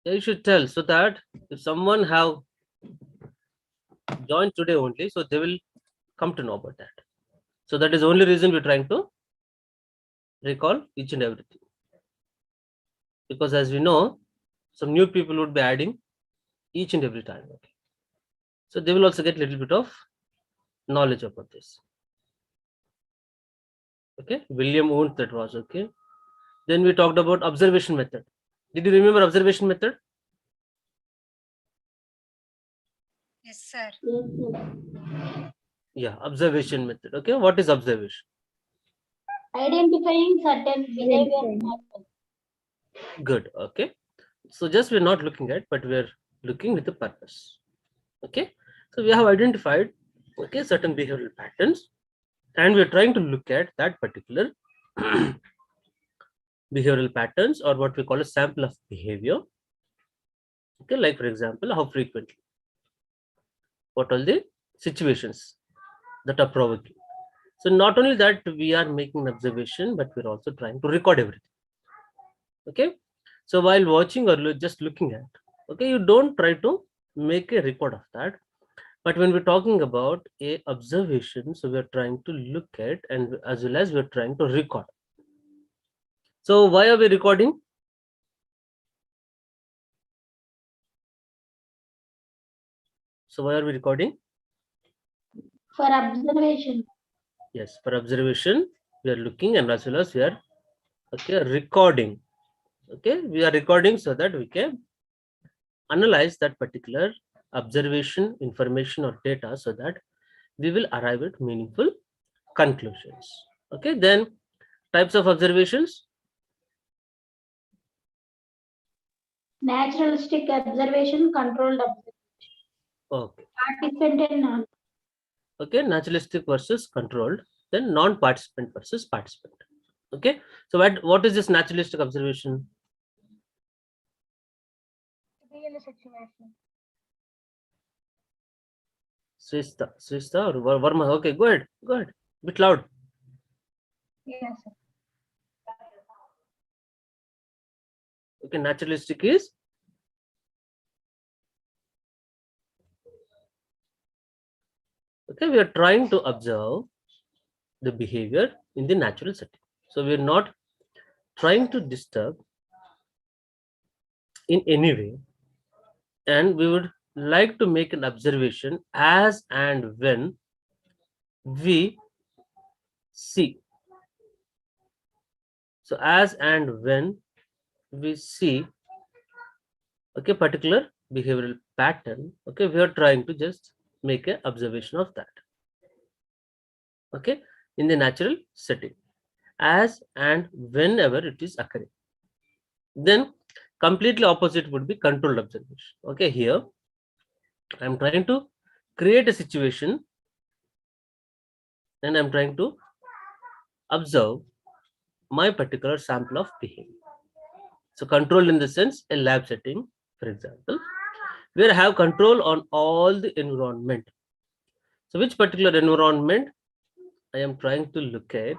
Yeah, you should tell so that if someone have joined today only, so they will come to know about that. So that is the only reason we're trying to recall each and everything. Because as we know, some new people would be adding each and every time. Okay. So they will also get a little bit of knowledge about this. Okay, William Wundt, that was okay. Then we talked about observation method. Did you remember observation method? Yes, sir. Yeah, observation method. Okay, what is observation? Identifying certain behavior. Good. Okay, so just we're not looking at, but we're looking with a purpose. Okay, so we have identified certain behavioral patterns, and we're trying to look at that particular behavioral patterns, or what we call a sample of behavior. Okay, like for example, how frequently, what are the situations that are provoking. So not only that we are making an observation, but we're also trying to record everything. Okay, so while watching or just looking at, okay, you don't try to make a record of that. But when we're talking about a observation, so we're trying to look at, and as well as we're trying to record. So why are we recording? So why are we recording? For observation. Yes, for observation, we are looking, and as well as we are recording. Okay, we are recording so that we can analyze that particular observation, information, or data, so that we will arrive at meaningful conclusions. Okay, then types of observations. Naturalistic observation, controlled observation. Okay. Participant and non. Okay, naturalistic versus controlled, then non-participant versus participant. Okay, so what is this naturalistic observation? Real situation. Srista or Varma? Okay, go ahead, bit loud. Yes, sir. Okay, naturalistic is okay, we are trying to observe the behavior in the natural setting. So we are not trying to disturb in any way, and we would like to make an observation as and when we see. So as and when we see particular behavioral pattern, okay, we are trying to just make an observation of that, okay, in the natural setting, as and whenever it is occurring. Then completely opposite would be controlled observation. Okay, here I'm trying to create a situation, and I'm trying to observe my particular sample of behavior. So control in the sense a lab setting, for example, where I have control on all the environment. So which particular environment I am trying to look at,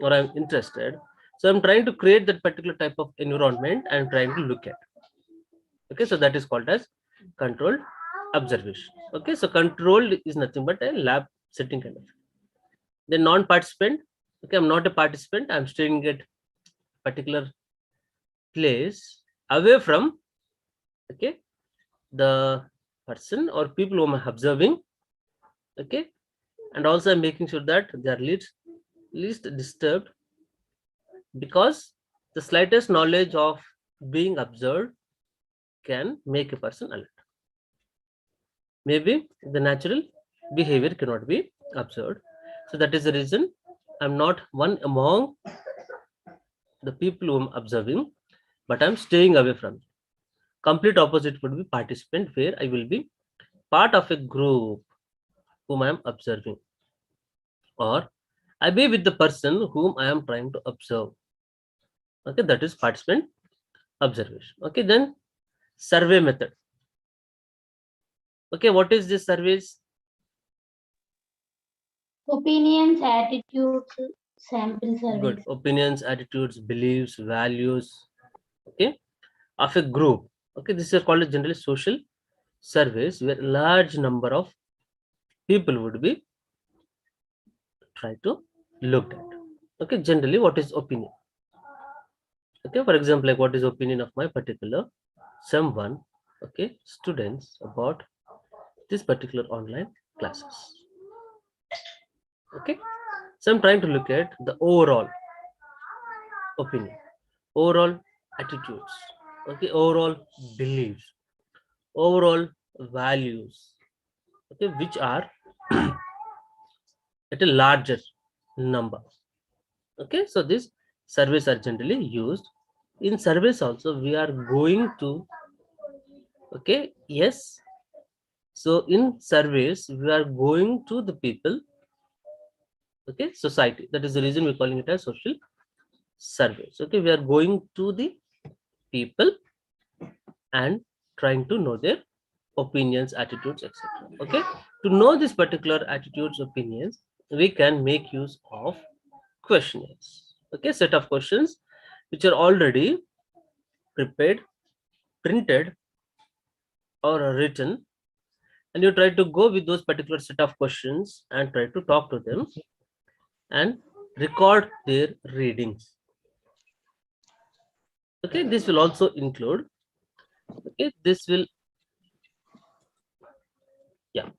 or I'm interested. So I'm trying to create that particular type of environment I'm trying to look at. Okay, so that is called as controlled observation. Okay, so controlled is nothing but a lab setting kind of. The non-participant, okay, I'm not a participant, I'm staying at particular place away from the person or people whom I'm observing, okay, and also I'm making sure that they are least disturbed, because the slightest knowledge of being observed can make a person alert. Maybe the natural behavior cannot be observed, so that is the reason I'm not one among the people whom I'm observing, but I'm staying away from it. Complete opposite would be participant, where I will be part of a group whom I am observing, or I be with the person whom I am trying to observe. Okay, that is participant observation. Okay, then survey method. Okay, what is this surveys? Opinions, attitudes, sample surveys. Good. Opinions, attitudes, beliefs, values, okay, of a group. Okay, this is called generally social surveys where large number of people would be try to looked at. Okay, generally what is opinion? Okay, for example, like what is opinion of my particular someone, okay, students about this particular online classes. Okay, so I'm trying to look at the overall opinion, overall attitudes, okay, overall beliefs, overall values, okay, which are at a larger number. Okay, so these surveys are generally used. In surveys also we are going to, okay, yes, so in surveys we are going to the people, okay, society. That is the reason we're calling it as social surveys. Okay, we are going to the people and trying to know their opinions, attitudes, etc. Okay, to know this particular attitudes, opinions, we can make use of questionnaires. Okay, set of questions which are already prepared, printed, or written, and you try to go with those particular set of questions and try to talk to them and record their readings. Okay, this will also include, okay, this will, yeah,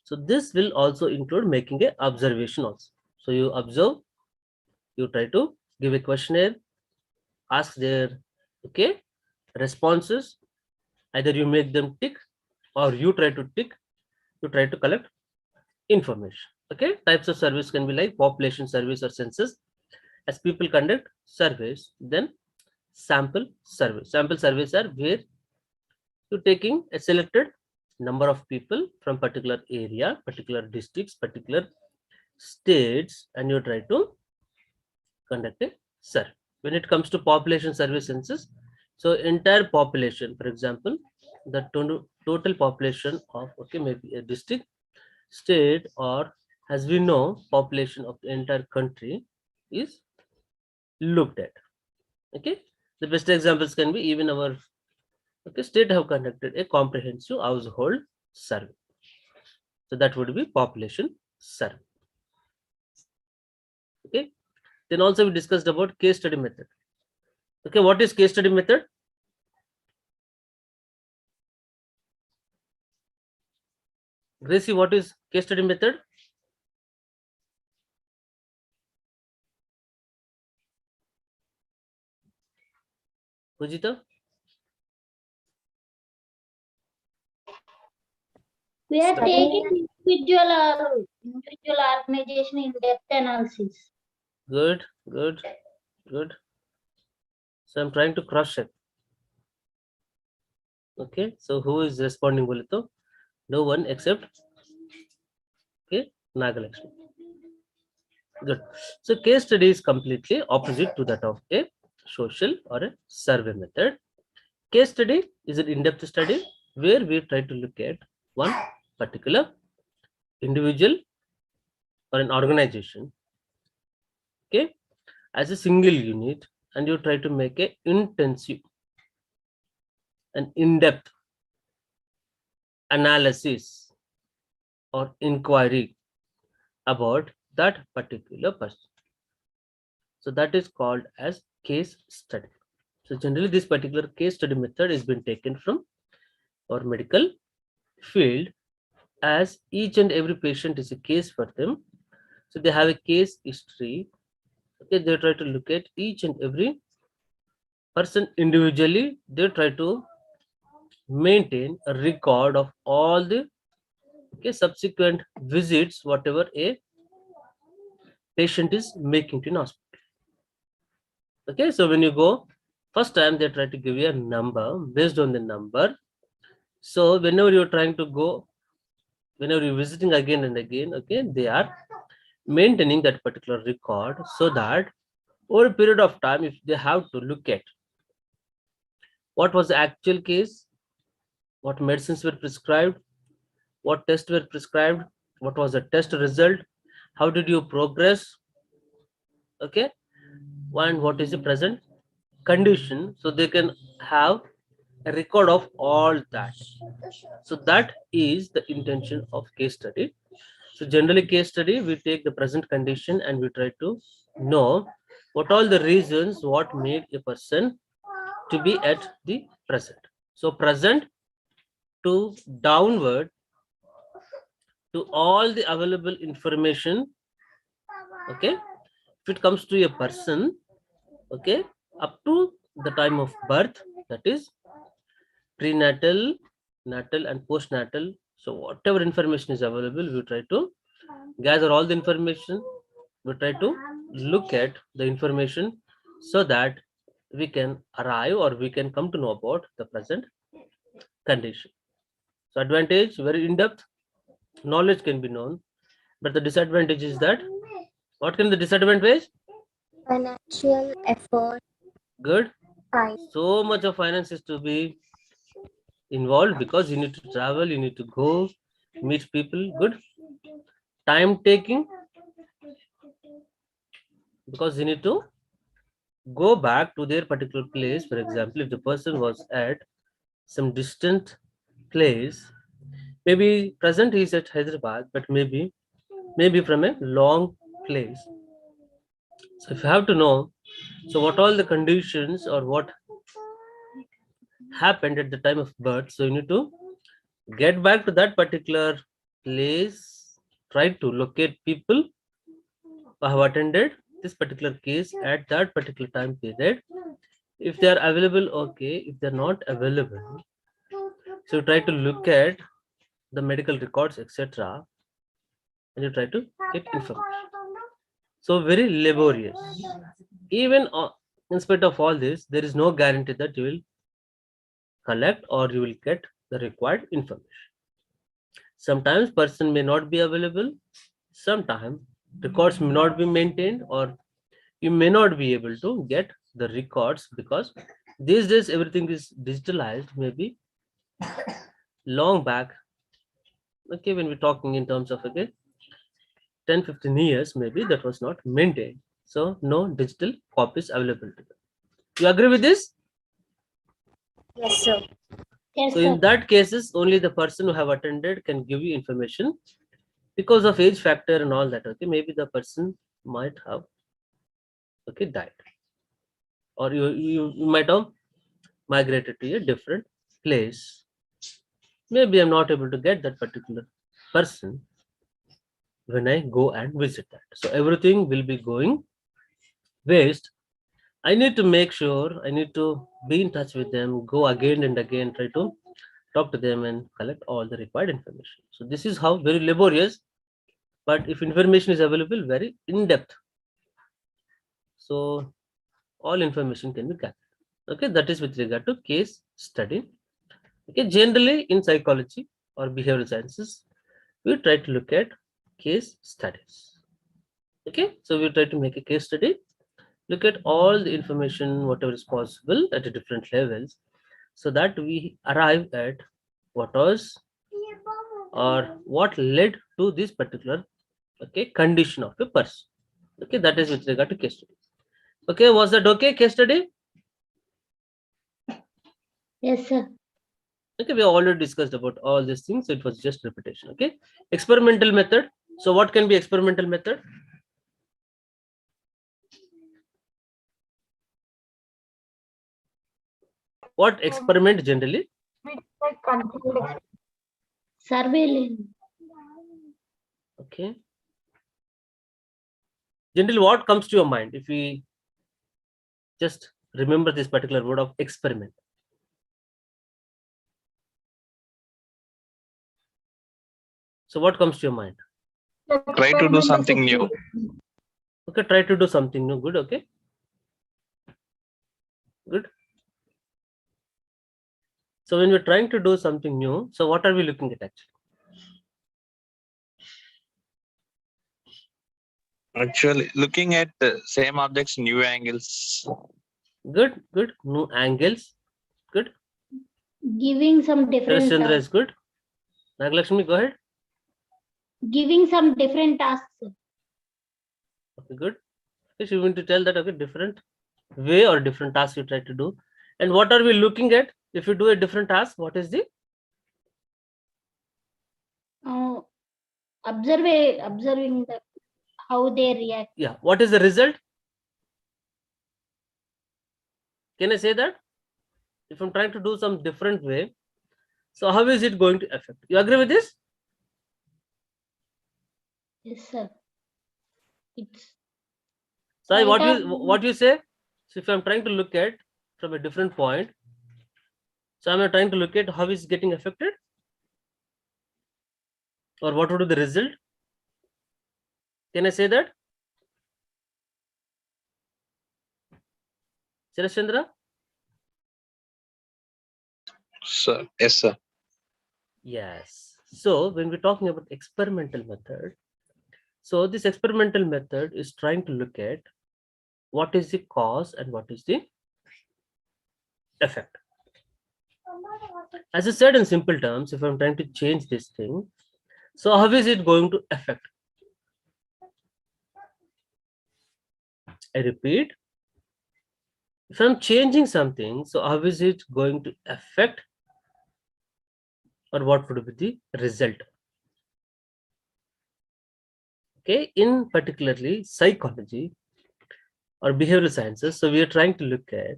so this will also include making a observation also. So you observe, you try to give a questionnaire, ask their, okay, responses. Either you make them tick or you try to tick, you try to collect information. Okay, types of surveys can be like population surveys or census. As people conduct surveys, then sample surveys. Sample surveys are where you're taking a selected number of people from particular area, particular districts, particular states, and you try to conduct a survey. When it comes to population survey census, so entire population, for example, the total population of, okay, maybe a district, state, or as we know, population of the entire country is looked at. Okay, the best examples can be even our, okay, state have conducted a comprehensive household survey. So that would be population survey. Okay, then also we discussed about case study method. Okay, what is case study method? Gracie, what is case study method? Pujita? We are Study. taking individual organization in depth analysis. Good, good, good. So I'm trying to cross check. Okay, so who is responding, Bolito? No one except, okay, Nagalakshmi. Good. So case study is completely opposite to that of a social or a survey method. Case study is an in-depth study where we try to look at one particular individual or an organization, okay, as a single unit, and you try to make a intensive and in-depth analysis or inquiry about that particular person. So that is called as case study. So generally this particular case study method has been taken from our medical field, as each and every patient is a case for them. So they have a case history. Okay, they try to look at each and every person individually. They try to maintain a record of all the, okay, subsequent visits whatever a patient is making to an hospital. Okay, so when you go first time, they try to give you a number. Based on the number, so whenever you're trying to go, whenever you're visiting again and again, okay, they are maintaining that particular record, so that over a period of time, if they have to look at what was the actual case, what medicines were prescribed, what tests were prescribed, what was the test result, how did you progress, okay, and what is the present condition, so they can have a record of all that. So that is the intention of case study. So generally case study, we take the present condition and we try to know what all the reasons what made a person to be at the present. So present to downward to all the available information. Okay, if it comes to a person, okay, up to the time of birth, that is prenatal, natal and postnatal. So whatever information is available, we try to gather all the information. We try to look at the information so that we can arrive or we can come to know about the present condition. So advantage, very in-depth knowledge can be known, but the disadvantage is that, what can the disadvantage? Financial effort, Good. time, So much of finance is to be involved because you need to travel, you need to go meet people. Good. Time taking because you need to go back to their particular place. For example, if the person was at some distant place, maybe present he is at Hyderabad, but maybe from a long place. So if you have to know, so what all the conditions or what happened at the time of birth, so you need to get back to that particular place, try to locate people who have attended this particular case at that particular time period. If they are available, okay. If they're not available, so you try to look at the medical records, etc., and you try to get information. So very laborious. Even in spite of all this, there is no guarantee that you will collect or you will get the required information. Sometimes person may not be available. Sometimes records may not be maintained, or you may not be able to get the records because these days everything is digitalized. Maybe long back, okay, when we're talking in terms of, okay, 10-15 years, maybe that was not maintained, so no digital copies available to them. You agree with this? yes, sir. Yes, So sir. in that cases, only the person who have attended can give you information because of age factor and all that. Okay, maybe the person might have, okay, died, or you might have migrated to a different place. Maybe I'm not able to get that particular person when I go and visit that. So everything will be going waste. I need to make sure, I need to be in touch with them, go again and again, try to talk to them and collect all the required information. So this is how very laborious, but if information is available, very in depth. So all information can be gathered. Okay, that is with regard to case study. Okay, generally in psychology or behavioral sciences, we try to look at case studies. Okay, so we try to make a case study, look at all the information, whatever is possible at a different levels, so that we arrive at what was or what led to this particular, okay, condition of a person. Okay, that is with regard to case study. Okay, was that okay, case study? Yes, sir. Okay, we have already discussed about all these things, so it was just repetition. Okay, experimental method. So what can be experimental method? What experiment generally? Surveillance. Okay, generally what comes to your mind if we just remember this particular word of experiment? So what comes to your mind? Try to do something new. Okay, try to do something new. Good. Okay, good. So when we're trying to do something new, so what are we looking at actually? Actually, looking at the same objects, new angles. Good, good. New angles. Good. Giving some different Chandra tasks. is good. Nagalakshmi, go ahead. Giving some different tasks. Okay, good. If you want to tell that, okay, different way or different task you try to do. And what are we looking at? If you do a different task, what is the Observing how they react. yeah? What is the result? Can I say that? If I'm trying to do some different way, so how is it going to affect? You agree with this? Yes, sir. It's Sai, Right what you say? So if I'm trying to look at from a different point, so I'm trying to look at how is getting affected, or what would be the result? Can I say that? Chandra? Sir, yes, sir. Yes. So when we're talking about experimental method, so this experimental method is trying to look at what is the cause and what is the effect. As I said in simple terms, if I'm trying to change this thing, so how is it going to affect? I repeat, if I'm changing something, so how is it going to affect, or what would be the result? Okay, in particularly psychology or behavioral sciences, so we are trying to look at,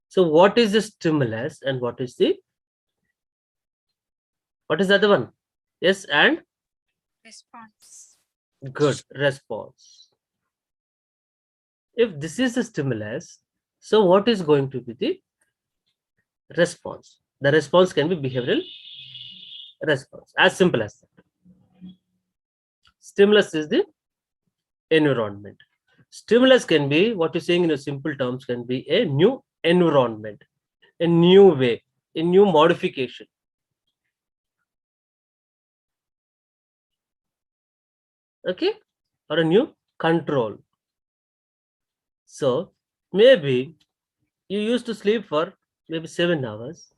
so what is the stimulus and what is the other one? Yes, and Response. good response. If this is the stimulus, so what is going to be the response? The response can be behavioral response, as simple as that. Stimulus is the environment. Stimulus can be, what you're saying in a simple terms, can be a new environment, a new way, a new modification. Okay, or a new control. So maybe you used to sleep for maybe 7 hours.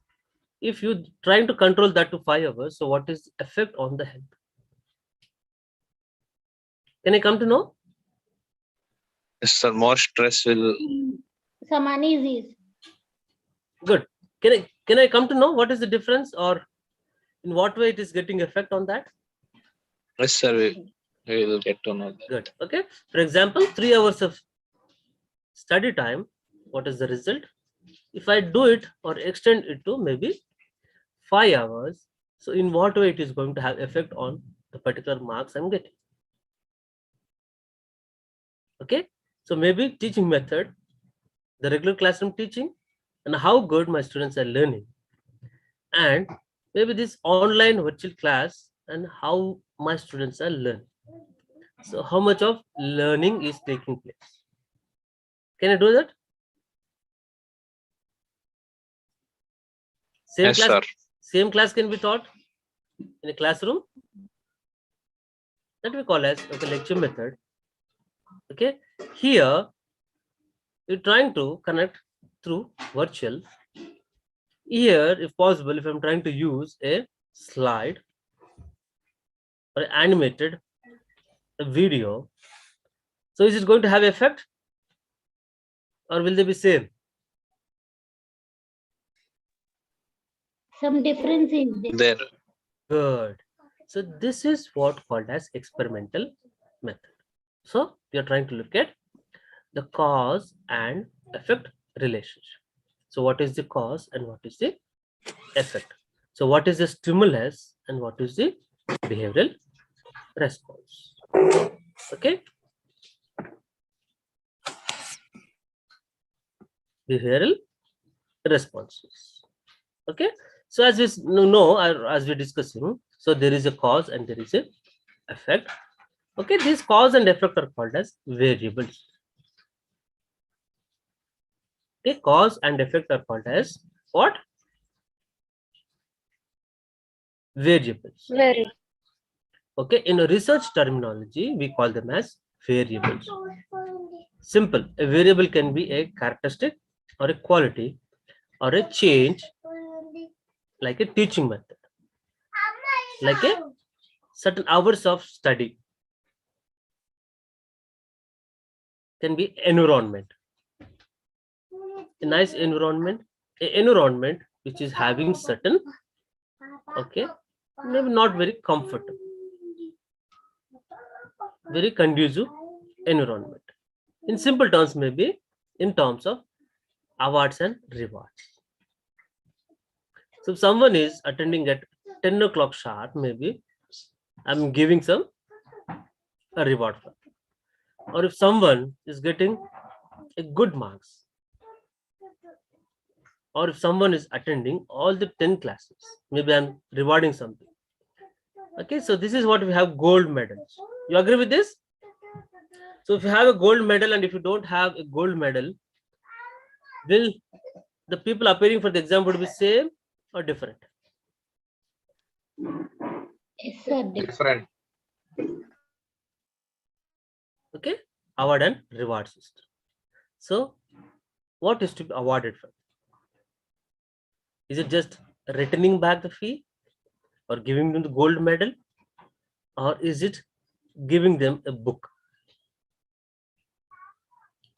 If you trying to control that to 5 hours, so what is the effect on the health? Can I come to know? Yes, sir. More stress will. some unease. Good. Can I come to know what is the difference, or in what way it is getting effect on that? Yes, sir. We will get to know that. Good. Okay. For example, 3 hours of study time. What is the result? If I do it or extend it to maybe 5 hours, so in what way it is going to have effect on the particular marks I'm getting? Okay. So maybe teaching method, the regular classroom teaching, and how good my students are learning, and maybe this online virtual class and how my students are learning. So how much of learning is taking place? Can I do that? Same Yes, class, sir. same class can be taught in a classroom. That we call as lecture method. Okay, here you're trying to connect through virtual. Here, if possible, if I'm trying to use a slide or animated video, so is it going to have effect, or will they be same? Some difference is there. There. Good. So this is what called as experimental method. So we are trying to look at the cause and effect relationship. So what is the cause and what is the effect? So what is the stimulus and what is the behavioral response? Okay. Behavioral responses. Okay. So as we know, as we're discussing, so there is a cause and there is a effect. Okay, these cause and effect are called as variables. Okay, cause and effect are called as what? Variables. Very. Okay, in a research terminology, we call them as variables. Simple. A variable can be a characteristic or a quality or a change, like a teaching method, like a certain hours of study, can be environment. A nice environment. An environment which is having certain, okay, maybe not very comfortable, very conducive environment. In simple terms, maybe in terms of awards and rewards. So if someone is attending at 10 o'clock sharp, maybe I'm giving a reward for them. Or if someone is getting a good marks, or if someone is attending all the 10 classes, maybe I'm rewarding something. Okay, so this is what we have, gold medals. You agree with this? So if you have a gold medal and if you don't have a gold medal, will the people appearing for the exam would be same or different? Yes, sir. Different. Okay, award and reward system. So what is to be awarded for? Is it just returning back the fee or giving them the gold medal, or is it giving them a book?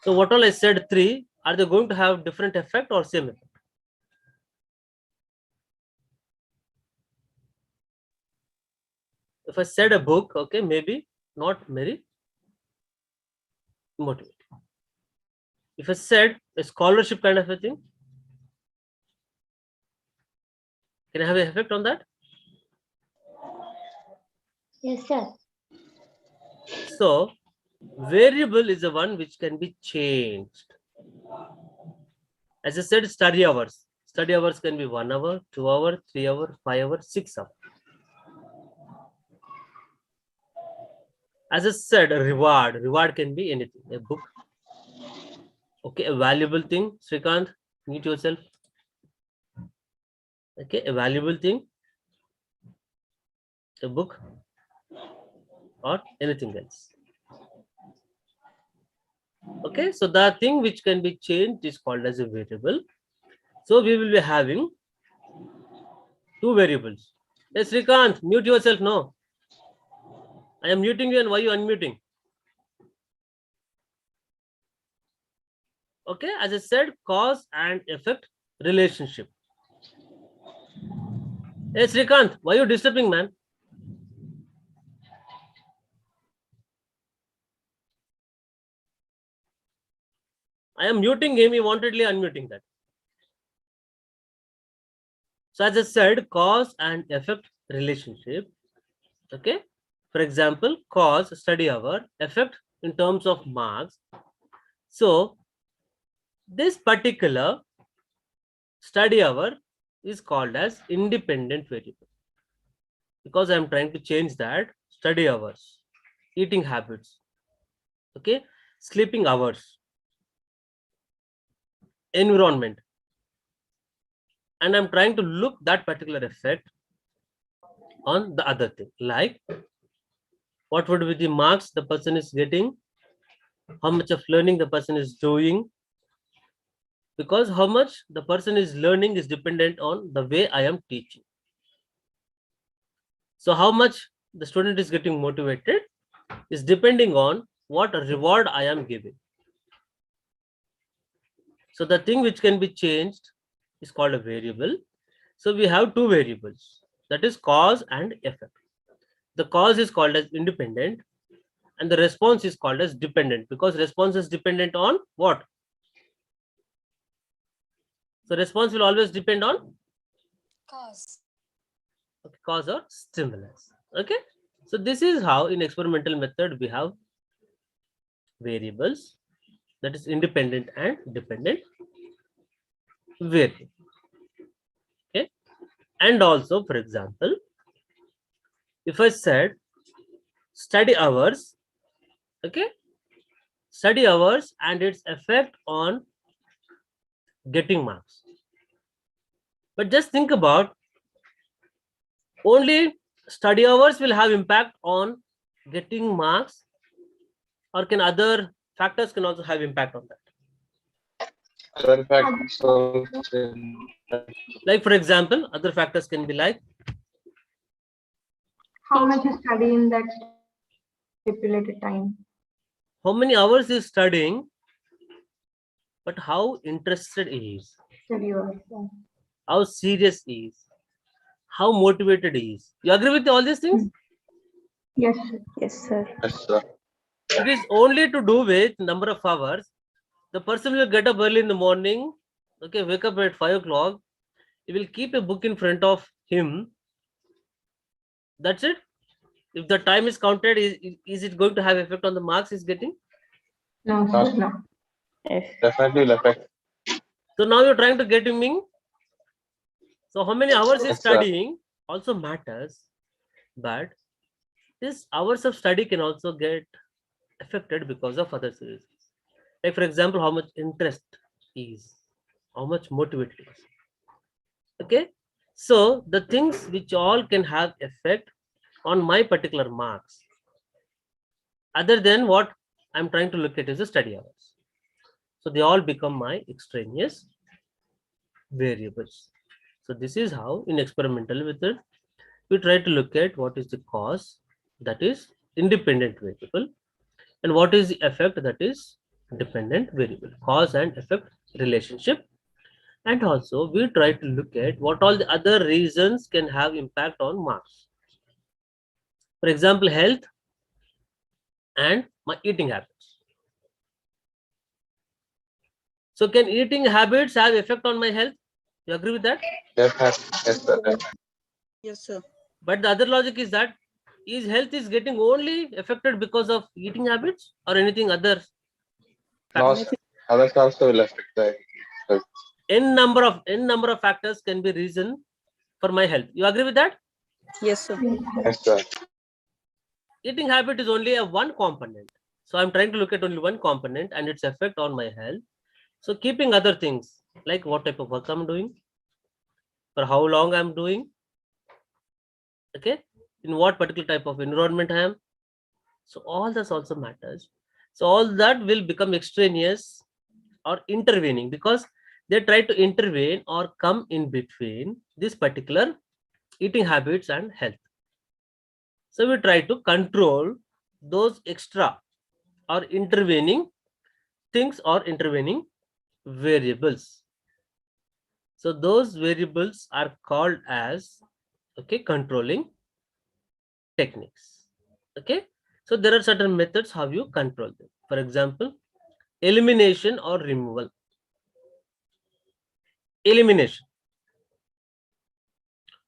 So what all I said, three, are they going to have different effect or same effect? If I said a book, okay, maybe not very motivating. If I said a scholarship kind of a thing, can I have an effect on that? Yes, sir. So variable is the one which can be changed. As I said, study hours. Study hours can be 1 hour, 2 hour, 3 hour, 5 hour, 6 hour. As I said, a reward can be anything, a book. Okay, a valuable thing. Srikanth, mute yourself. Okay, a valuable thing, a book, or anything else. Okay, so the thing which can be changed is called as a variable. So we will be having two variables. Hey Srikanth, mute yourself. No, I am muting you, and why you unmuting? Okay, as I said, cause and effect relationship. Hey Srikanth, why you disturbing, man? I am muting him, he wantedly unmuting that. So as I said, cause and effect relationship. Okay, for example, cause study hour, effect in terms of marks. So this particular study hour is called as independent variable, because I am trying to change that. Study hours, eating habits, okay, sleeping hours, environment, and I'm trying to look that particular effect on the other thing, like what would be the marks the person is getting, how much of learning the person is doing, because how much the person is learning is dependent on the way I am teaching. So how much the student is getting motivated is depending on what reward I am giving. So the thing which can be changed is called a variable. So we have two variables, that is cause and effect. The cause is called as independent and the response is called as dependent, because response is dependent on what? So response will always depend on Cause. okay, cause or stimulus. Okay, so this is how in experimental method we have variables, that is independent and dependent variable. Okay, and also, for example, if I said study hours, okay, study hours and its effect on getting marks. But just think about, only study hours will have impact on getting marks, or can other factors can also have impact on that? Other factors also. Like for example, other factors can be like how much you study in that stipulated time. how many hours is studying, but how interested he is. Study hours. how serious he is, how motivated he is. You agree with all these things? Yes, sir. Yes, sir. Yes, sir. It is only to do with number of hours. The person will get up early in the morning, okay, wake up at 5 o'clock. He will keep a book in front of him. That's it. If the time is counted, is it going to have effect on the marks he's getting? No, sir, no. Yes. Definitely will affect. So now you're trying to get him in. So how many hours he's Yes, sir. studying also matters, but this hours of study can also get affected because of other reasons. Like for example, how much interest is, how much motivated is. Okay, so the things which all can have effect on my particular marks, other than what I'm trying to look at is the study hours. So they all become my extraneous variables. So this is how in experimental method we try to look at what is the cause, that is independent variable, and what is the effect, that is dependent variable. Cause and effect relationship. And also we try to look at what all the other reasons can have impact on marks. For example, health and my eating habits. So can eating habits have effect on my health? You agree with that? Definitely. Yes, sir. Definitely. Yes, sir. But the other logic is that is health is getting only affected because of eating habits or anything other? No, sir. Others also will affect the health. N number of factors can be reason for my health. You agree with that? Yes, sir. Yes, sir. Eating habit is only a one component. So I'm trying to look at only one component and its effect on my health. So keeping other things like what type of work I'm doing, for how long I'm doing, okay, in what particular type of environment I am. So all this also matters. So all that will become extraneous or intervening because they try to intervene or come in between this particular eating habits and health. So we try to control those extra or intervening things or intervening variables. So those variables are called as, okay, controlling techniques. Okay, so there are certain methods how you control them. For example, elimination or removal. Elimination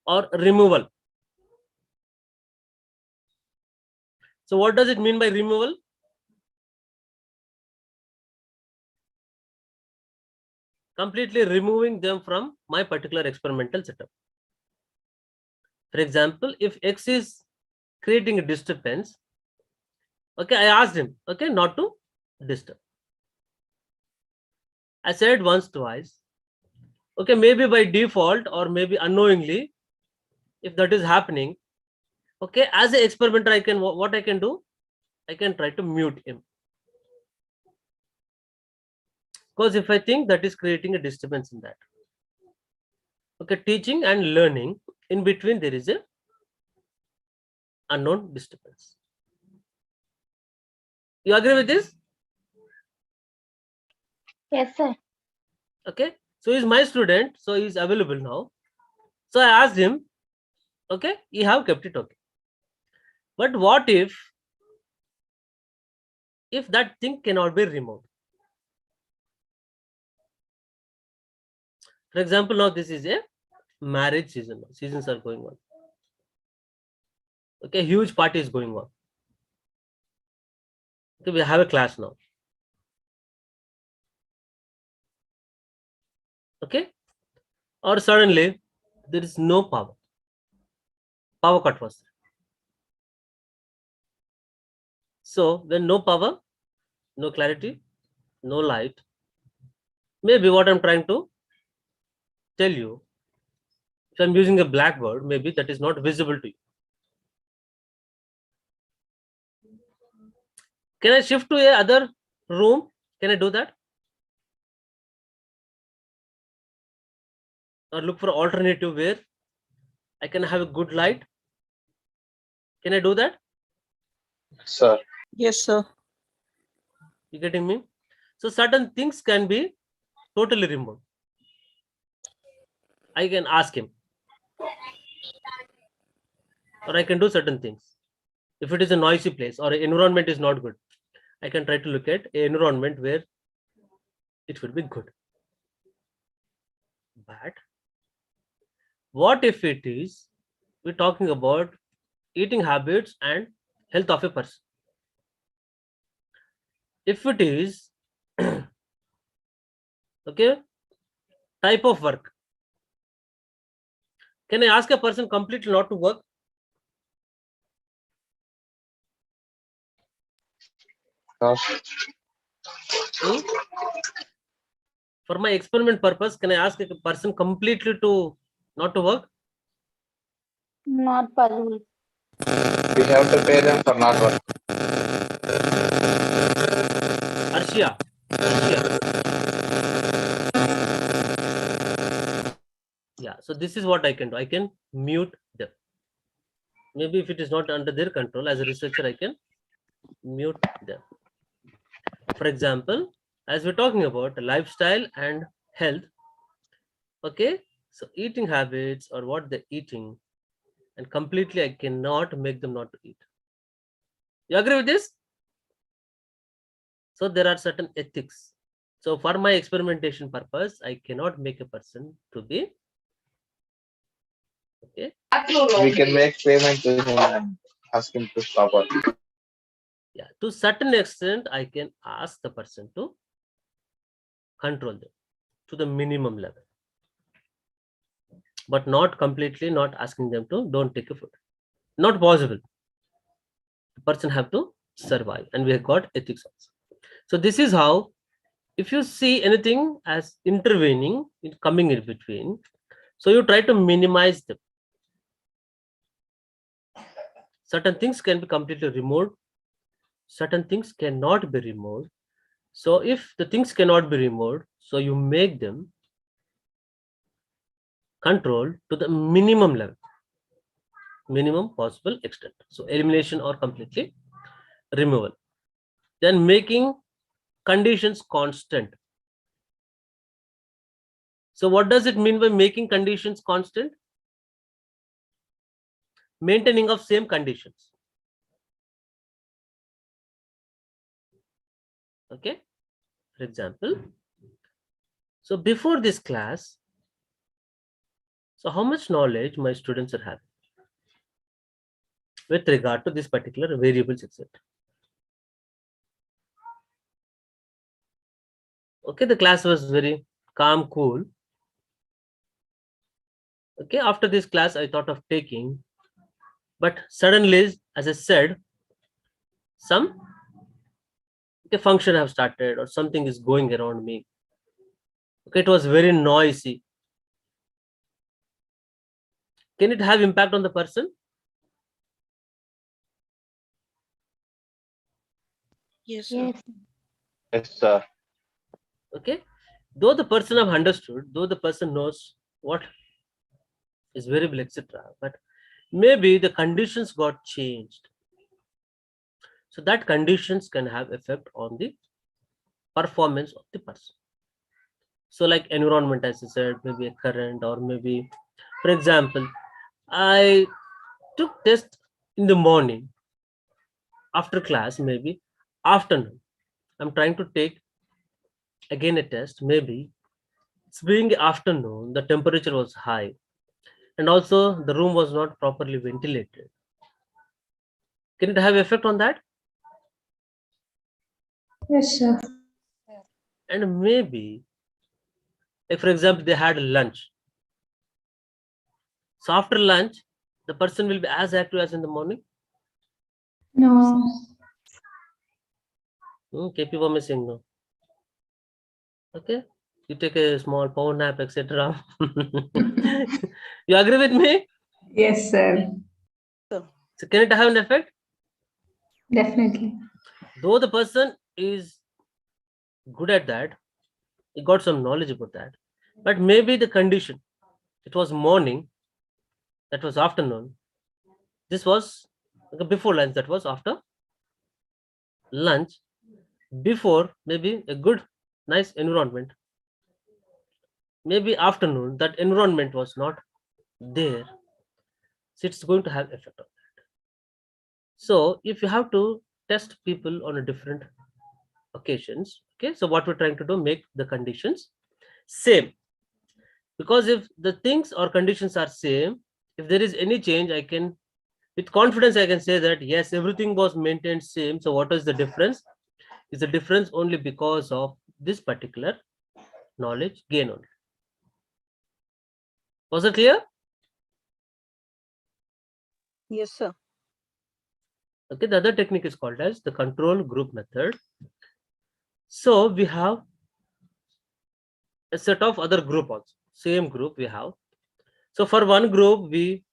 or removal. So what does it mean by removal? Completely removing them from my particular experimental setup. For example, if X is creating a disturbance, okay, I asked him, okay, not to disturb. I said once, twice, okay, maybe by default or maybe unknowingly, if that is happening, okay, as an experimenter, I can, what I can do, I can try to mute him. Because if I think that is creating a disturbance in that, okay, teaching and learning, in between there is a unknown disturbance. You agree with this? Yes, sir. Okay, so he's my student, so he's available now. So I asked him, okay, you have kept it, okay, but what if that thing cannot be removed? For example, now this is a marriage season. Seasons are going on. Okay, huge party is going on. Okay, we have a class now. Okay, or suddenly there is no power. Power cut was there. So when no power, no clarity, no light, maybe what I'm trying to tell you, if I'm using a blackboard, maybe that is not visible to you. Can I shift to a other room? Can I do that? Or look for alternative where I can have a good light? Can I do that? Sir. Yes, sir. You getting me? So certain things can be totally removed. I can ask him, or I can do certain things. If it is a noisy place or environment is not good, I can try to look at an environment where it will be good. But what if it is, we're talking about eating habits and health of a person? If it is okay, type of work, can I ask a person completely not to work? Hmm? For my experiment purpose, can I ask a person completely to not to work? Not possible. We have to pay them for not work. Arshia. Yeah, so this is what I can do. I can mute them. Maybe if it is not under their control, as a researcher, I can mute them. For example, as we're talking about lifestyle and health, okay, so eating habits or what they're eating, and completely I cannot make them not to eat. You agree with this? So there are certain ethics. So for my experimentation purpose, I cannot make a person to be okay. We can make payment to him and ask him to stop working. Yeah, to certain extent, I can ask the person to control them to the minimum level, but not completely not asking them to don't take a food. Not possible. The person have to survive, and we have got ethics also. So this is how, if you see anything as intervening, coming in between, so you try to minimize them. Certain things can be completely removed, certain things cannot be removed. So if the things cannot be removed, so you make them controlled to the minimum level, minimum possible extent. So elimination or completely removal. Then making conditions constant. So what does it mean by making conditions constant? Maintaining of same conditions. Okay, for example, so before this class, so how much knowledge my students are having with regard to this particular variables, etc. Okay, the class was very calm, cool. Okay, after this class, I thought of taking, but suddenly, as I said, some function have started or something is going around me. Okay, it was very noisy. Can it have impact on the person? Yes, sir. Yes. Yes, sir. Okay, though the person have understood, though the person knows what is variable, etc., but maybe the conditions got changed. So that conditions can have effect on the performance of the person. So like environment, as I said, maybe a current, or maybe, for example, I took test in the morning, after class, maybe afternoon, I'm trying to take again a test, maybe it's being afternoon, the temperature was high, and also the room was not properly ventilated. Can it have effect on that? Yes, sir. And maybe, like for example, they had lunch. So after lunch, the person will be as active as in the morning. No. KP Varma is saying no. Okay, you take a small power nap, etc. You agree with me? Yes, sir. So can it have an effect? Definitely. Though the person is good at that, he got some knowledge about that, but maybe the condition, it was morning, that was afternoon, this was before lunch, that was after lunch, before maybe a good nice environment, maybe afternoon, that environment was not there, so it's going to have effect on that. So if you have to test people on a different occasions, okay, so what we're trying to do, make the conditions same, because if the things or conditions are same, if there is any change, I can with confidence I can say that yes, everything was maintained same. So what is the difference? Is the difference only because of this particular knowledge gain only. Was it clear? Yes, sir. Okay, the other technique is called as the control group method. So we have a set of other group also, same group we have. So for one group we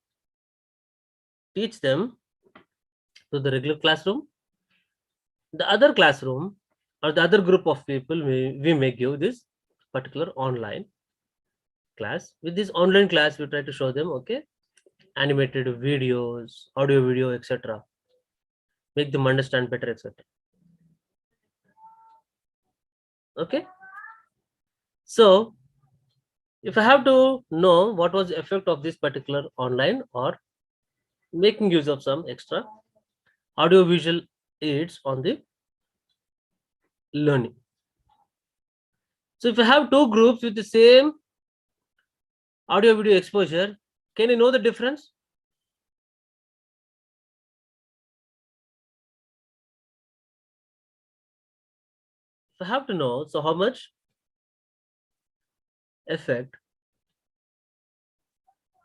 teach them to the regular classroom, the other classroom or the other group of people we may give this particular online class. With this online class we try to show them, okay, animated videos, audio video, etc., make them understand better, etc. Okay, so if I have to know what was the effect of this particular online or making use of some extra audio visual aids on the learning. So if I have two groups with the same audio video exposure, can you know the difference? If I have to know, so how much effect,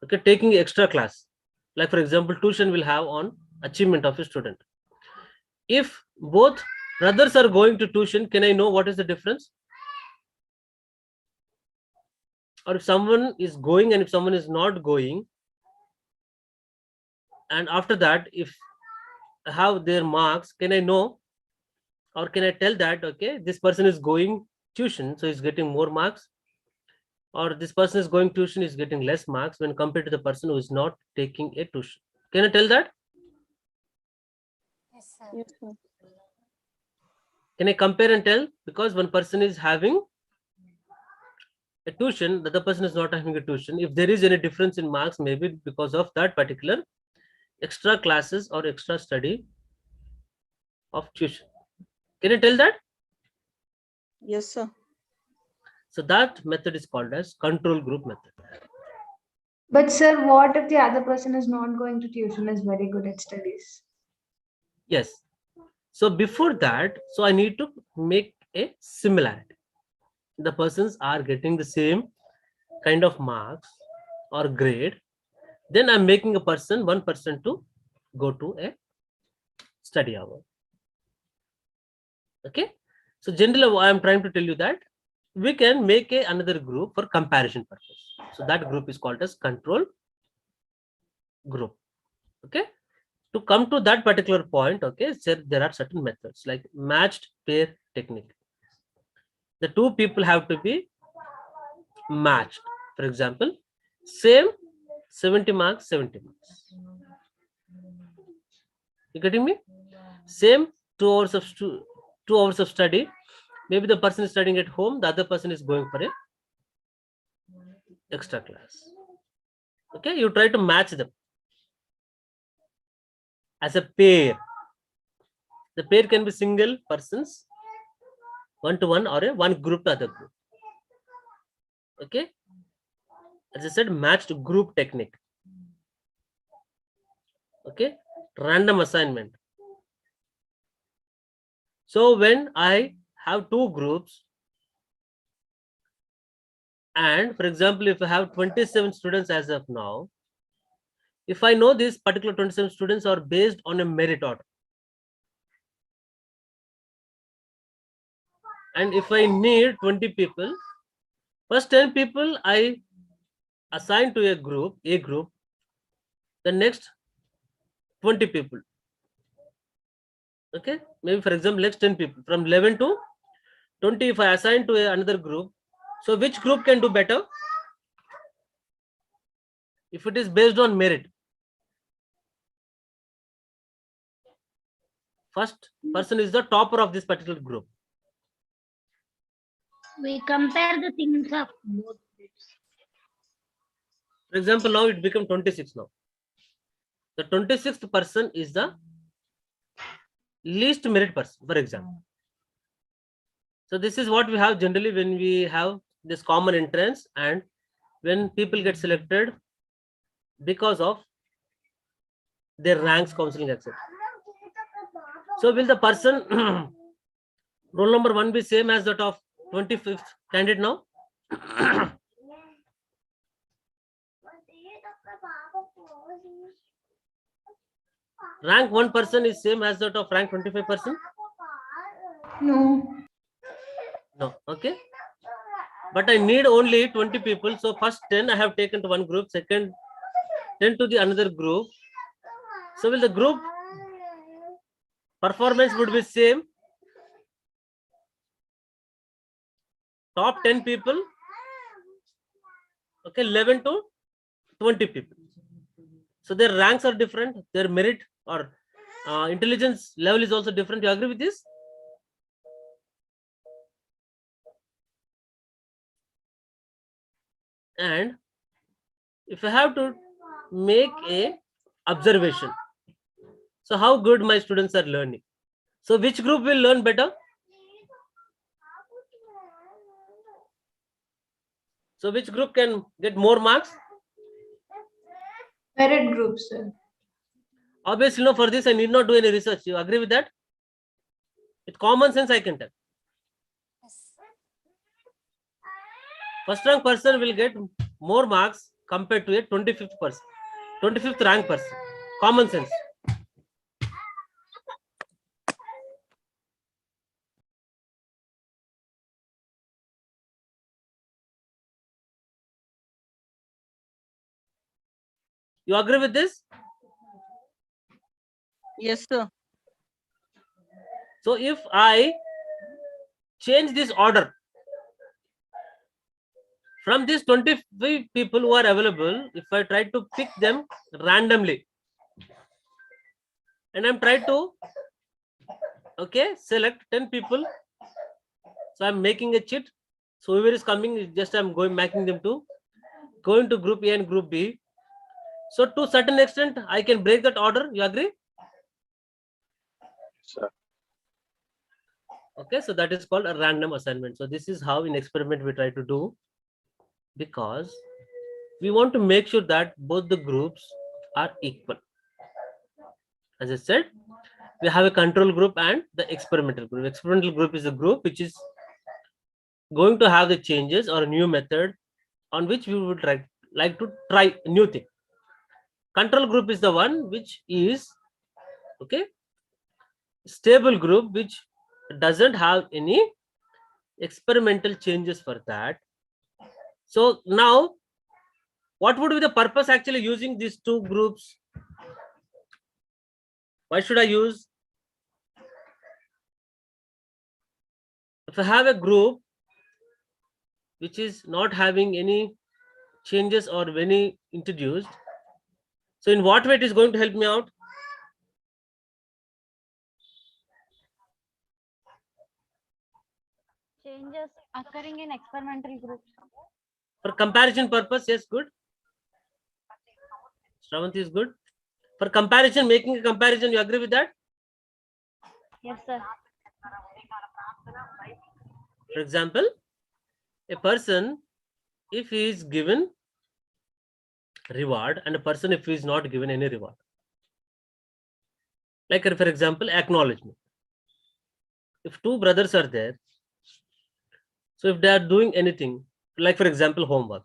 okay, taking extra class, like for example tuition will have on achievement of a student. If both brothers are going to tuition, can I know what is the difference? Or if someone is going and if someone is not going, and after that if I have their marks, can I know or can I tell that okay, this person is going tuition so he's getting more marks, or this person is going tuition is getting less marks when compared to the person who is not taking a tuition? Can I tell that? Yes, sir. Yes, sir. Can I compare and tell? Because one person is having a tuition, the other person is not having a tuition. If there is any difference in marks, maybe because of that particular extra classes or extra study of tuition. Can you tell that? Yes, sir. So that method is called as control group method. But sir, what if the other person is not going to tuition, is very good at studies? Yes. So before that, so I need to make a similarity. The persons are getting the same kind of marks or grade. Then I'm making a person, one person to go to a study hour. Okay. So generally, I am trying to tell you that we can make another group for comparison purpose. So that group is called as control group. Okay. To come to that particular point, okay, so there are certain methods like matched pair technique. The two people have to be matched. For example, same 70 marks, 70 marks. You getting me? Same 2 hours of 2 hours of study. Maybe the person is studying at home, the other person is going for a extra class. Okay, you try to match them as a pair. The pair can be single persons, one to one, or a one group to other group. Okay, as I said, matched group technique. Okay, random assignment. So when I have two groups, and for example, if I have 27 students as of now, if I know these particular 27 students are based on a merit order, and if I need 20 people, first 10 people I assign to a group, the next 20 people. Okay, maybe for example, next 10 people from 11 to 20, if I assign to another group, so which group can do better? If it is based on merit, first person is the topper of this particular group. We compare the things of both. For example, now it become 26 now. The 26th person is the least merit person, for example. So this is what we have generally when we have this common entrance and when people get selected because of their ranks, counseling, etc. So will the person roll number 1 be same as that of 25th candidate now? Rank 1 person is same as that of rank 25 person? No. No. Okay. But I need only 20 people. So first 10 I have taken to one group, second 10 to the another group. So will the group performance would be same? Top 10 people, okay, 11 to 20 people. So their ranks are different, their merit or intelligence level is also different. You agree with this? And if I have to make a observation, so how good my students are learning. So which group will learn better? So which group can get more marks? Merit group, sir. Obviously, no, for this I need not do any research. You agree with that? With common sense, I can tell. First rank person will get more marks compared to a 25th person, 25th rank person. Common sense. You agree with this? Yes, sir. So if I change this order from these 25 people who are available, if I try to pick them randomly and I'm trying to select 10 people, so I'm making a cheat. So whoever is coming, just I'm making them to go into group A and group B. So to certain extent, I can break that order. You agree? Sir. Okay, so that is called a random assignment. So this is how in experiment we try to do, because we want to make sure that both the groups are equal. As I said, we have a control group and the experimental group. Experimental group is a group which is going to have the changes or a new method on which we would like to try a new thing. Control group is the one which is stable group, which doesn't have any experimental changes for that. So now what would be the purpose actually using these two groups? Why should I use? If I have a group which is not having any changes or any introduced, so in what way it is going to help me out? Changes occurring in experimental groups. For comparison purpose, yes, good. Sravanthi is good. For comparison, making a comparison, you agree with that? Yes, sir. For example, a person, if he is given reward, and a person if he is not given any reward. Like for example, acknowledgement. If two brothers are there, so if they are doing anything, like for example, homework.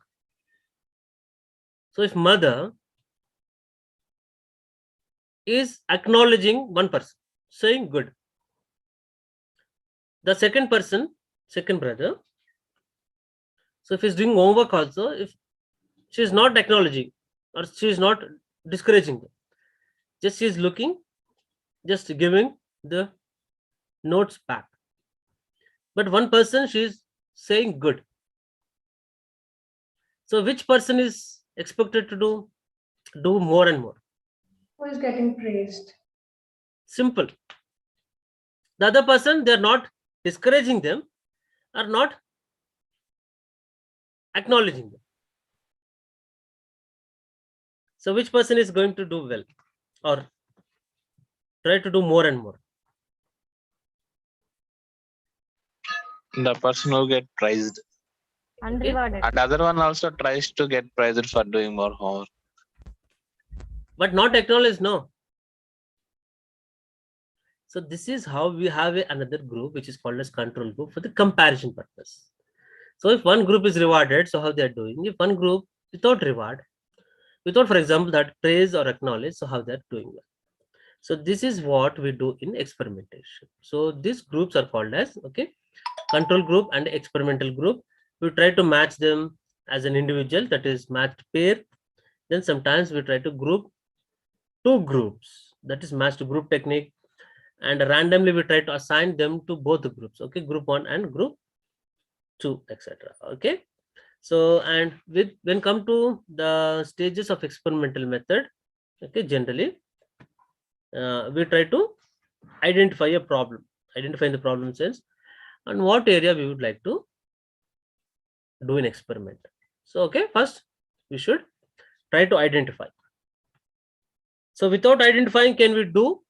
So if mother is acknowledging one person, saying good. The second person, second brother, so if he's doing homework also, if she is not acknowledging or she is not discouraging them, just she is looking, just giving the notes back. But one person, she is saying good. So which person is expected to do more and more? Who is getting praised? Simple. The other person, they are not discouraging them, are not acknowledging them. So which person is going to do well or try to do more and more? The person who get prized. Unrewarded. And other one also tries to get prized for doing more homework. But not acknowledged, no. So this is how we have another group which is called as control group for the comparison purpose. So if one group is rewarded, so how they are doing. If one group without reward, without, for example, that praise or acknowledge, so how they are doing well. So this is what we do in experimentation. So these groups are called as control group and experimental group. We try to match them as an individual, that is matched pair. Then sometimes we try to group two groups, that is matched group technique, and randomly we try to assign them to both the groups, group 1 and group 2, etc. So, and with when come to the stages of experimental method, generally we try to identify a problem, identify the problem sense, and what area we would like to do an experiment. So first we should try to identify. So without identifying, can we do?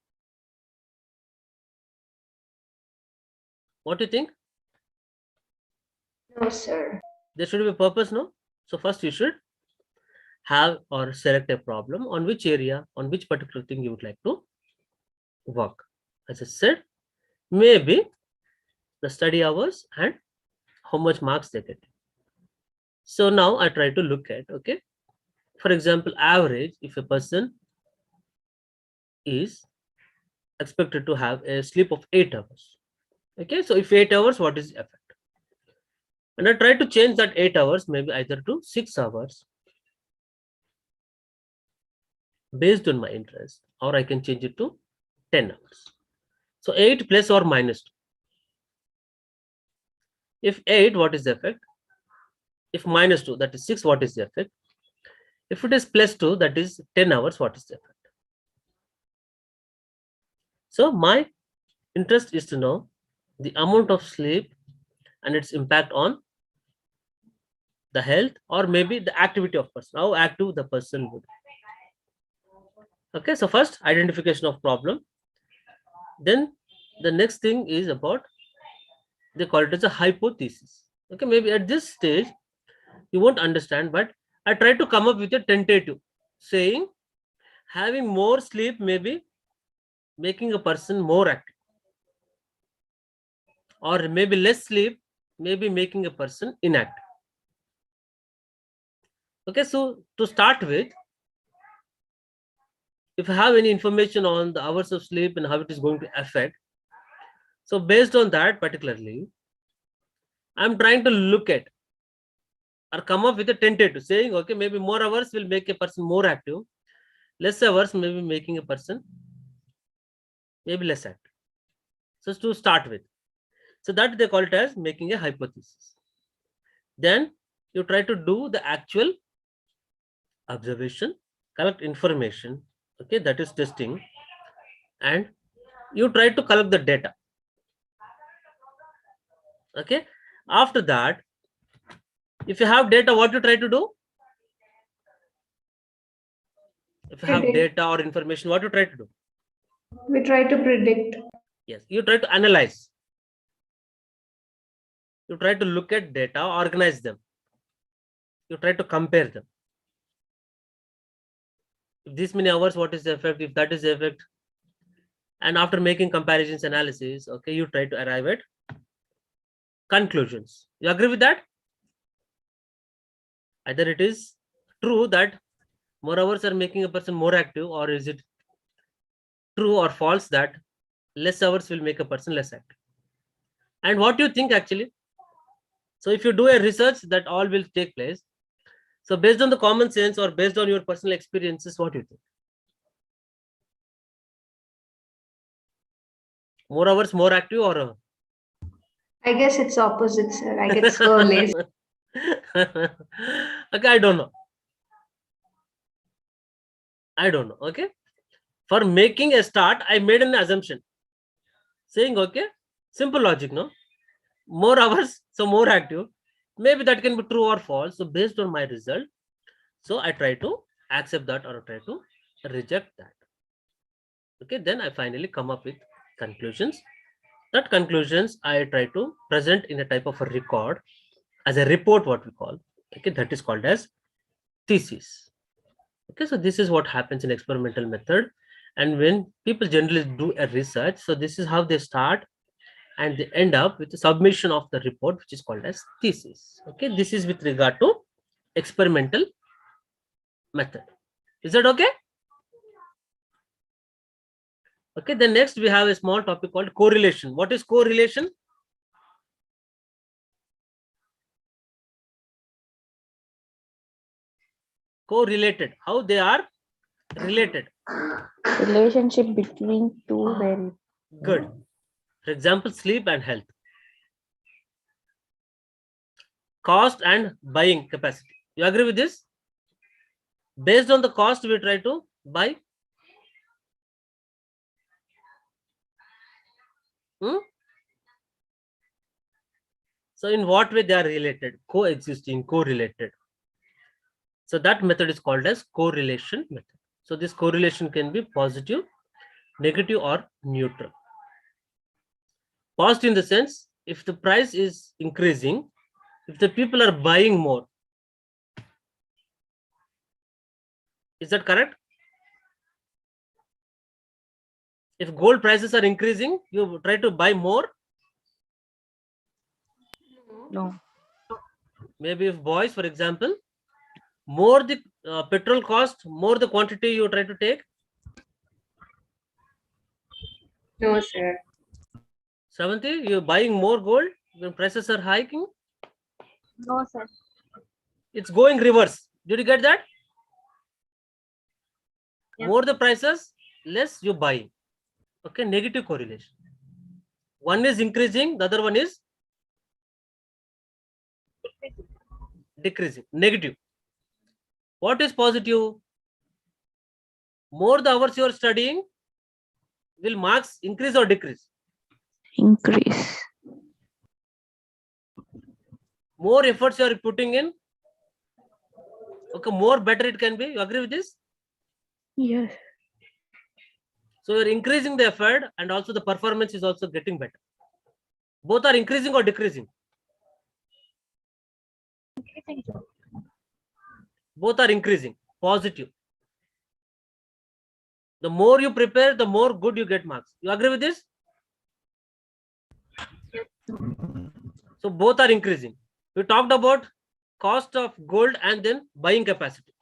What do you think? No, sir. There should be a purpose, no? So first you should have or select a problem on which area, on which particular thing you would like to work. As I said, maybe the study hours and how much marks they get. So now I try to look at, for example, average, if a person is expected to have a sleep of 8 hours. So if 8 hours, what is the effect? And I try to change that 8 hours, maybe either to 6 hours based on my interest, or I can change it to 10 hours. So 8 plus or minus 2. If 8, what is the effect? If minus 2, that is 6, what is the effect? If it is plus 2, that is 10 hours, what is the effect? So my interest is to know the amount of sleep and its impact on the health, or maybe the activity of person, how active the person would. So first identification of problem. Then the next thing is about, they call it as a hypothesis. Maybe at this stage you won't understand, but I try to come up with a tentative saying having more sleep may be making a person more active, or maybe less sleep may be making a person inactive. So to start with, if I have any information on the hours of sleep and how it is going to affect, so based on that particularly, I'm trying to look at or come up with a tentative saying, maybe more hours will make a person more active, less hours may be making a person maybe less active. So to start with, so that they call it as making a hypothesis. Then you try to do the actual observation, collect information, that is testing, and you try to collect the data. After that, if you have data, what you try to do? If you have Predict. data or information, what you try to do? We try to predict. Yes, you try to analyze. You try to look at data, organize them. You try to compare them. If this many hours, what is the effect? If that is the effect. And after making comparisons, analysis, you try to arrive at conclusions. You agree with that? Either it is true that more hours are making a person more active, or is it true or false that less hours will make a person less active? And what do you think actually? So if you do a research, that all will take place. So based on the common sense or based on your personal experiences, what do you think? More hours, more active, or? I guess it's opposite, sir. I get so lazy. I don't know. For making a start, I made an assumption saying, simple logic, no? More hours, so more active. Maybe that can be true or false. So based on my result, so I try to accept that or try to reject that. Okay, then I finally come up with conclusions. That conclusions I try to present in a type of a record as a report, what we call. Okay, that is called as thesis. Okay, so this is what happens in experimental method. And when people generally do a research, so this is how they start and they end up with the submission of the report, which is called as thesis. Okay, this is with regard to experimental method. Is that okay? Okay, then next we have a small topic called correlation. What is correlation? Correlated. How they are related? Relationship between two variables. Good. For example, sleep and health. Cost and buying capacity. You agree with this? Based on the cost, we try to buy. So in what way they are related? Coexisting, correlated. So that method is called as correlation method. So this correlation can be positive, negative, or neutral. Positive in the sense, if the price is increasing, if the people are buying more. Is that correct? If gold prices are increasing, you try to buy more. No. Maybe if boys, for example, more the petrol cost, more the quantity you try to take. No, sir. Sravanthi, you're buying more gold when prices are hiking. No, sir. It's going reverse. Did you get that? Yes. More the prices, less you buy. Okay, negative correlation. One is increasing, the other one is decreasing. Negative. What is positive? More the hours you are studying, will marks increase or decrease? Increase. More efforts you are putting in, okay, more better it can be. You agree with this? Yes. So you're increasing the effort and also the performance is also getting better. Both are increasing or decreasing? Both are increasing. Positive. The more you prepare, the more good you get marks. You agree with this? So both are increasing. We talked about cost of gold and then buying capacity.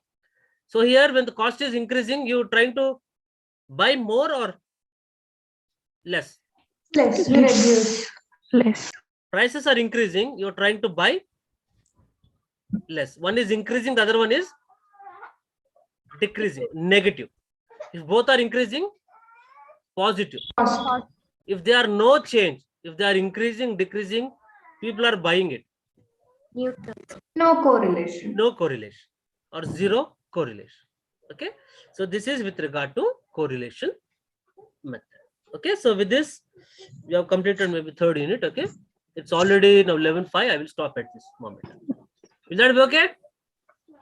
So here when the cost is increasing, you're trying to buy more or less? Less. You reduce. Less. Prices are increasing, you're trying to buy less. One is increasing, the other one is decreasing, negative. If both are increasing, positive. Cost. If there are no change, if they are increasing, decreasing, people are buying it. Neutral. No correlation. No correlation or zero correlation. Okay, so this is with regard to correlation method. Okay, so with this we have completed maybe third unit. Okay, it's already now 11:05. I will stop at this moment. Will that be okay?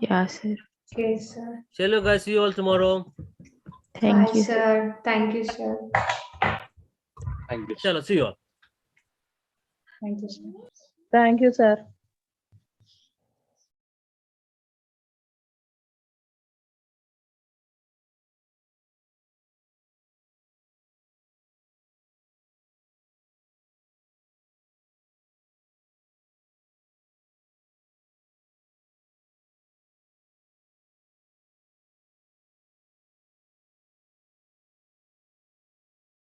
Yeah, sir. Okay, sir. Hello guys, see you all tomorrow. Thank Bye, you. sir. Thank you, sir. Thank you. Chalo, see you all. Thank you, sir. Thank you, sir.